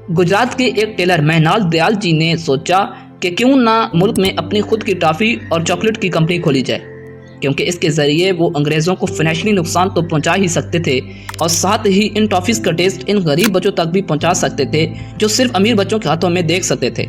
गुजरात के एक टेलर महनाल दयाल जी ने सोचा कि क्यों ना मुल्क में अपनी खुद की टॉफ़ी और चॉकलेट की कंपनी खोली जाए, क्योंकि इसके ज़रिए वो अंग्रेज़ों को फाइनेंशियली नुकसान तो पहुंचा ही सकते थे और साथ ही इन टॉफ़ीज़ का टेस्ट इन गरीब बच्चों तक भी पहुंचा सकते थे जो सिर्फ अमीर बच्चों के हाथों में देख सकते थे।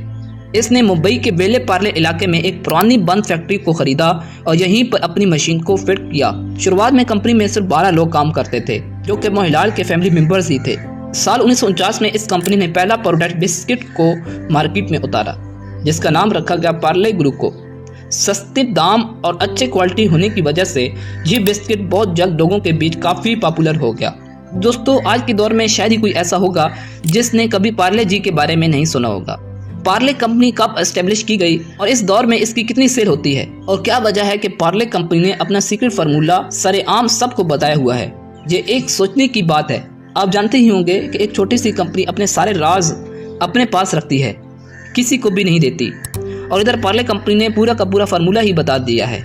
इसने मुंबई के बेले पार्ले इलाके में एक पुरानी बंद फैक्ट्री को खरीदा और यहीं पर अपनी मशीन को फिट किया। शुरुआत में कंपनी में सिर्फ 12 लोग काम करते थे जो कि मोहनलाल के फैमिली मेंबर्स ही थे। साल 1949 में इस कंपनी ने पहला प्रोडक्ट बिस्किट को मार्केट में उतारा, जिसका नाम रखा गया पार्ले ग्लूको। सस्ते दाम और अच्छे क्वालिटी होने की वजह से ये बिस्किट बहुत जल्द लोगों के बीच काफ़ी पॉपुलर हो गया। दोस्तों, आज के दौर में शायद ही कोई ऐसा होगा जिसने कभी पार्ले जी के बारे में नहीं सुना होगा। पार्ले कंपनी कब एस्टेब्लिश की गई और इस दौर में इसकी कितनी सेल होती है और क्या वजह है कि पार्ले कंपनी ने अपना सीक्रेट फार्मूला सरेआम सबको बताया हुआ है, ये एक सोचने की बात है। आप जानते ही होंगे कि एक छोटी सी कंपनी अपने सारे राज अपने पास रखती है, किसी को भी नहीं देती, और इधर पार्ले कंपनी ने पूरा का पूरा फार्मूला ही बता दिया है।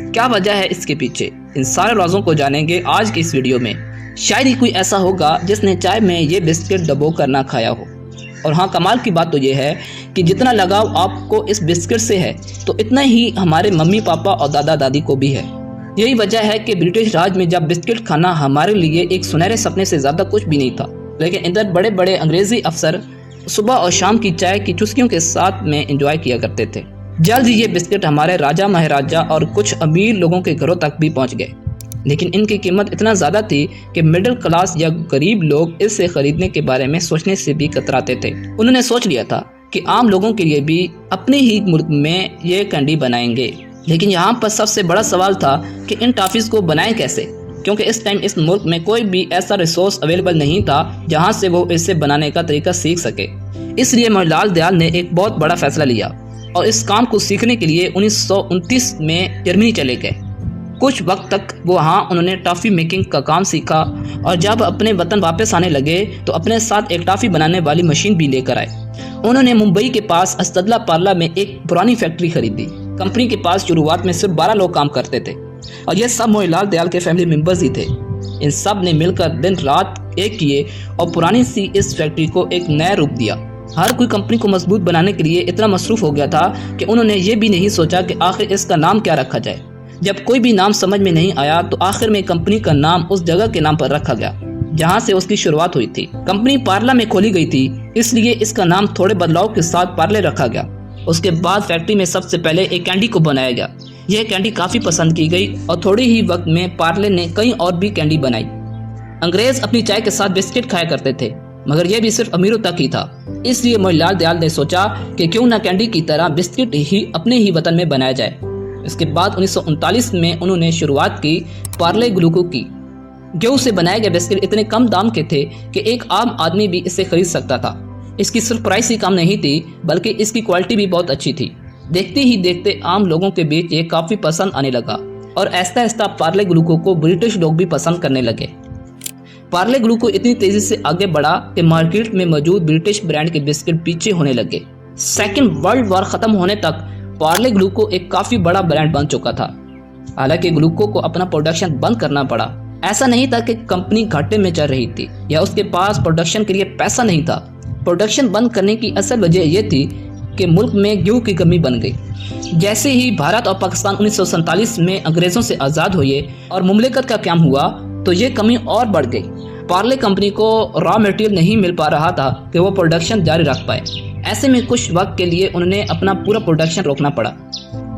क्या वजह है इसके पीछे, इन सारे राजों को जानेंगे आज के इस वीडियो में। शायद ही कोई ऐसा होगा जिसने चाय में ये बिस्किट डबो कर ना खाया हो। और हाँ, कमाल की बात तो ये है कि जितना लगाव आपको इस बिस्किट से है तो इतना ही हमारे मम्मी पापा और दादा दादी को भी है। यही वजह है कि ब्रिटिश राज में जब बिस्किट खाना हमारे लिए एक सुनहरे सपने से ज़्यादा कुछ भी नहीं था, लेकिन इधर बड़े बड़े अंग्रेज़ी अफसर सुबह और शाम की चाय की चुस्कियों के साथ में एंजॉय किया करते थे। जल्द ही ये बिस्किट हमारे राजा महाराजा और कुछ अमीर लोगों के घरों तक भी पहुंच गए, लेकिन इनकी कीमत इतना ज़्यादा थी कि मिडिल क्लास या गरीब लोग इसे खरीदने के बारे में सोचने से भी कतराते थे। उन्होंने सोच लिया था कि आम लोगों के लिए भी अपने ही मुल्क में ये कैंडी बनाएंगे, लेकिन यहाँ पर सबसे बड़ा सवाल था कि इन टॉफ़ीज़ को बनाएं कैसे, क्योंकि इस टाइम इस मुल्क में कोई भी ऐसा रिसोर्स अवेलेबल नहीं था जहाँ से वो इसे बनाने का तरीका सीख सके। इसलिए मोहनलाल दयाल ने एक बहुत बड़ा फैसला लिया और इस काम को सीखने के लिए 1929 में जर्मनी चले गए। कुछ वक्त तक वहाँ उन्होंने टॉफ़ी मेकिंग का काम सीखा और जब अपने वतन वापस आने लगे तो अपने साथ एक टॉफ़ी बनाने वाली मशीन भी लेकर आए। उन्होंने मुंबई के पास अस्तदला पार्ला में एक पुरानी फैक्ट्री खरीदी। कंपनी के पास शुरुआत में सिर्फ 12 लोग काम करते थे और ये सब मोहनलाल दयाल के फैमिली मेंबर्स ही थे। इन सब ने मिलकर दिन रात एक किए और पुरानी सी इस फैक्ट्री को एक नया रूप दिया। हर कोई कंपनी को मजबूत बनाने के लिए इतना मसरूफ़ हो गया था कि उन्होंने ये भी नहीं सोचा कि आखिर इसका नाम क्या रखा जाए। जब कोई भी नाम समझ में नहीं आया तो आखिर में कंपनी का नाम उस जगह के नाम पर रखा गया जहाँ से उसकी शुरुआत हुई थी। कंपनी पार्ला में खोली गई थी, इसलिए इसका नाम थोड़े बदलाव के साथ पार्ले रखा गया। उसके बाद फैक्ट्री में सबसे पहले एक कैंडी को बनाया गया। यह कैंडी काफ़ी पसंद की गई और थोड़े ही वक्त में पार्ले ने कई और भी कैंडी बनाई। अंग्रेज़ अपनी चाय के साथ बिस्किट खाया करते थे, मगर यह भी सिर्फ अमीरों तक ही था। इसलिए मोहनलाल दयाल ने सोचा कि क्यों ना कैंडी की तरह बिस्किट ही अपने ही वतन में बनाया जाए। इसके बाद 1939 में उन्होंने शुरुआत की पार्ले ग्लूको की। गेहूं से बनाए गए बिस्किट इतने कम दाम के थे कि एक आम आदमी भी इसे खरीद सकता था। इसकी सिर्फ प्राइस ही कम नहीं थी, बल्कि इसकी क्वालिटी भी बहुत अच्छी थी। देखते ही देखते आम लोगों के बीच ये काफ़ी पसंद आने लगा और आहिस्ता आहिस्ता पार्ले ग्लूको को ब्रिटिश लोग भी पसंद करने लगे। पार्ले ग्लूको इतनी तेज़ी से आगे बढ़ा कि मार्केट में मौजूद ब्रिटिश ब्रांड के बिस्किट पीछे होने लगे। सेकेंड वर्ल्ड वॉर ख़त्म होने तक पार्ले ग्लूको एक काफ़ी बड़ा ब्रांड बन चुका था। हालांकि ग्लूको को अपना प्रोडक्शन बंद करना पड़ा। ऐसा नहीं था कि कंपनी घाटे में चल रही थी या उसके पास प्रोडक्शन के लिए पैसा नहीं था। प्रोडक्शन बंद करने की असल वजह यह थी कि मुल्क में गेहूं की कमी बन गई। जैसे ही भारत और पाकिस्तान 1947 में अंग्रेज़ों से आज़ाद हुए और मुमलिकत का क़याम हुआ तो ये कमी और बढ़ गई। पार्ले कंपनी को रॉ मटेरियल नहीं मिल पा रहा था कि वो प्रोडक्शन जारी रख पाए। ऐसे में कुछ वक्त के लिए उन्हें अपना पूरा प्रोडक्शन रोकना पड़ा।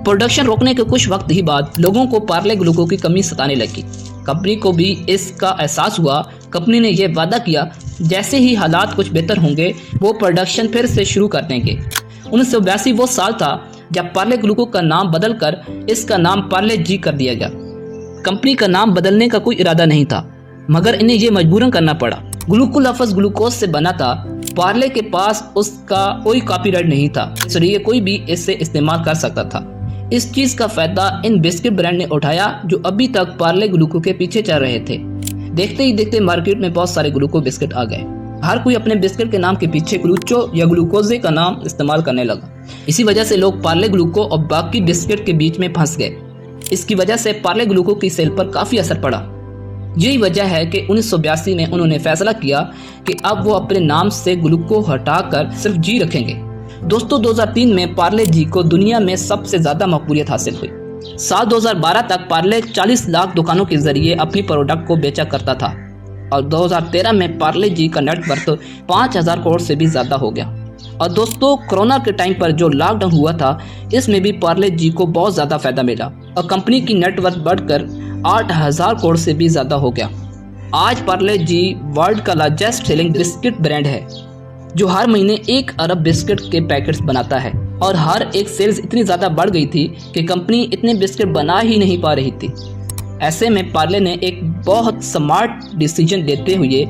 प्रोडक्शन रोकने के कुछ वक्त ही बाद लोगों को पार्ले ग्लूको की कमी सताने लगी। कंपनी को भी इसका एहसास हुआ। कंपनी ने यह वादा किया जैसे ही हालात कुछ बेहतर होंगे वो प्रोडक्शन फिर से शुरू कर देंगे। 1982 वो साल था जब पार्ले ग्लूको का नाम बदलकर इसका नाम पार्ले जी कर दिया गया। कंपनी का नाम बदलने का कोई इरादा नहीं था, मगर इन्हें यह मजबूरन करना पड़ा। ग्लूको लफ्ज़ ग्लूकोज से बना था। पार्ले के पास उसका कोई कॉपीराइट नहीं था, इसलिए कोई भी इसे इस्तेमाल कर सकता था। इस चीज़ का फ़ायदा इन बिस्किट ब्रांड ने उठाया जो अभी तक पार्ले ग्लूको के पीछे चल रहे थे। देखते ही देखते मार्केट में बहुत सारे ग्लूको बिस्किट आ गए। हर कोई अपने बिस्किट के नाम के पीछे ग्लूचो या ग्लूकोजे का नाम इस्तेमाल करने लगा। इसी वजह से लोग पार्ले ग्लूको और बाकी बिस्किट के बीच में फंस गए। इसकी वजह से पार्ले ग्लूको की सेल पर काफ़ी असर पड़ा। यही वजह है कि 1982 में उन्होंने फैसला किया कि अब वो अपने नाम से ग्लू को हटाकर सिर्फ जी रखेंगे। दोस्तों 2003 में पार्ले जी को दुनिया में सबसे ज़्यादा मकबूलियत हासिल हुई। साल 2012 तक पार्ले 40 लाख दुकानों के जरिए अपनी प्रोडक्ट को बेचा करता था और 2013 में पार्ले जी का नेटवर्थ 5000 करोड़ से भी ज़्यादा हो गया। और दोस्तों कोरोना के टाइम पर जो लॉकडाउन हुआ था इसमें भी पार्ले जी को बहुत ज़्यादा फायदा मिला और कंपनी की नेटवर्थ बढ़कर 8000 करोड़ से भी ज़्यादा हो गया। आज पार्ले जी वर्ल्ड का लार्जेस्ट सेलिंग बिस्किट ब्रांड है जो हर महीने 1 अरब बिस्किट के पैकेट्स बनाता है और हर एक सेल्स इतनी ज़्यादा बढ़ गई थी कि कंपनी इतने बिस्किट बना ही नहीं पा रही थी। ऐसे में पार्ले ने एक बहुत स्मार्ट डिसीजन लेते हुए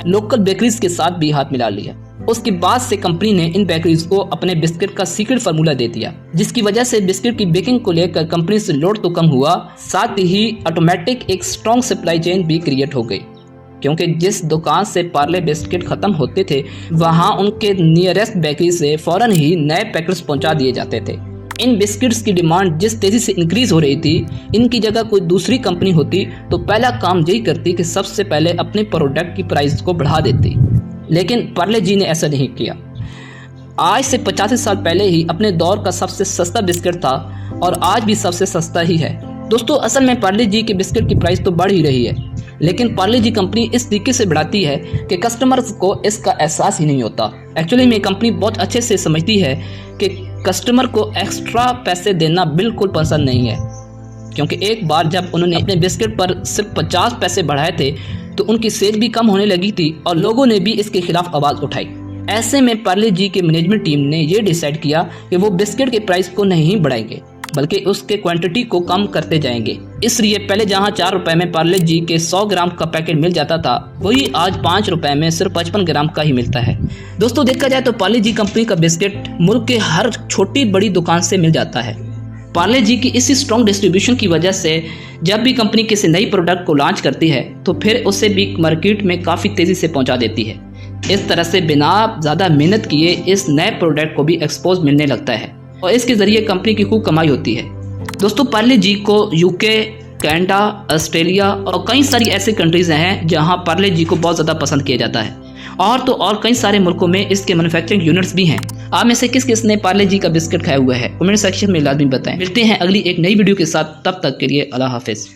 लोकल बेकरीज के साथ भी हाथ मिला लिया। उसके बाद से कंपनी ने इन बेकरीज को अपने बिस्किट का सीक्रेट फार्मूला दे दिया, जिसकी वजह से बिस्किट की बेकिंग को लेकर कंपनी से लोड तो कम हुआ, साथ ही ऑटोमेटिक एक स्ट्रॉन्ग सप्लाई चेन भी क्रिएट हो गई। क्योंकि जिस दुकान से पार्ले बिस्किट ख़त्म होते थे वहां उनके नियरेस्ट बेकरी से फ़ौरन ही नए पैकेट्स पहुंचा दिए जाते थे। इन बिस्किट्स की डिमांड जिस तेज़ी से इंक्रीज़ हो रही थी, इनकी जगह कोई दूसरी कंपनी होती तो पहला काम यही करती कि सबसे पहले अपने प्रोडक्ट की प्राइस को बढ़ा देती, लेकिन पार्ले जी ने ऐसा नहीं किया। आज से 85 साल पहले ही अपने दौर का सबसे सस्ता बिस्किट था और आज भी सबसे सस्ता ही है। दोस्तों असल में पार्ले जी के बिस्किट की प्राइस तो बढ़ ही रही है, लेकिन पार्ले जी कंपनी इस तरीके से बढ़ाती है कि कस्टमर्स को इसका एहसास ही नहीं होता। एक्चुअली में कंपनी बहुत अच्छे से समझती है कि कस्टमर को एक्स्ट्रा पैसे देना बिल्कुल पसंद नहीं है, क्योंकि एक बार जब उन्होंने अपने बिस्किट पर सिर्फ 50 पैसे बढ़ाए थे तो उनकी सेल भी कम होने लगी थी और लोगों ने भी इसके खिलाफ आवाज़ उठाई। ऐसे में पार्ले जी के मैनेजमेंट टीम ने ये डिसाइड किया कि वो बिस्किट के प्राइस को नहीं बढ़ाएंगे बल्कि उसके क्वांटिटी को कम करते जाएंगे। इसलिए पहले जहां 4 रुपए में पार्ले जी के 100 ग्राम का पैकेट मिल जाता था, वही आज 5 रुपए में सिर्फ 55 ग्राम का ही मिलता है। दोस्तों देखा जाए तो पार्ले जी कंपनी का बिस्किट मुल्क के हर छोटी बड़ी दुकान से मिल जाता है। पार्ले जी की इसी स्ट्रॉन्ग डिस्ट्रीब्यूशन की वजह से जब भी कंपनी किसी नई प्रोडक्ट को लॉन्च करती है तो फिर उसे भी मार्केट में काफ़ी तेज़ी से पहुँचा देती है। इस तरह से बिना ज़्यादा मेहनत किए इस नए प्रोडक्ट को भी एक्सपोज मिलने लगता है और इसके ज़रिए कंपनी की खूब कमाई होती है। दोस्तों पार्ले जी को यूके, कनाडा, ऑस्ट्रेलिया और कई सारी ऐसी कंट्रीज़ हैं जहां पार्ले जी को बहुत ज़्यादा पसंद किया जाता है और तो और कई सारे मुल्कों में इसके मैन्युफैक्चरिंग यूनिट्स भी हैं। आप में से किस किस ने पार्ले जी का बिस्किट खाया हुआ है कमेंट सेक्शन में लाजमी बताएं। मिलते हैं अगली एक नई वीडियो के साथ, तब तक के लिए अल्लाह हाफिज़।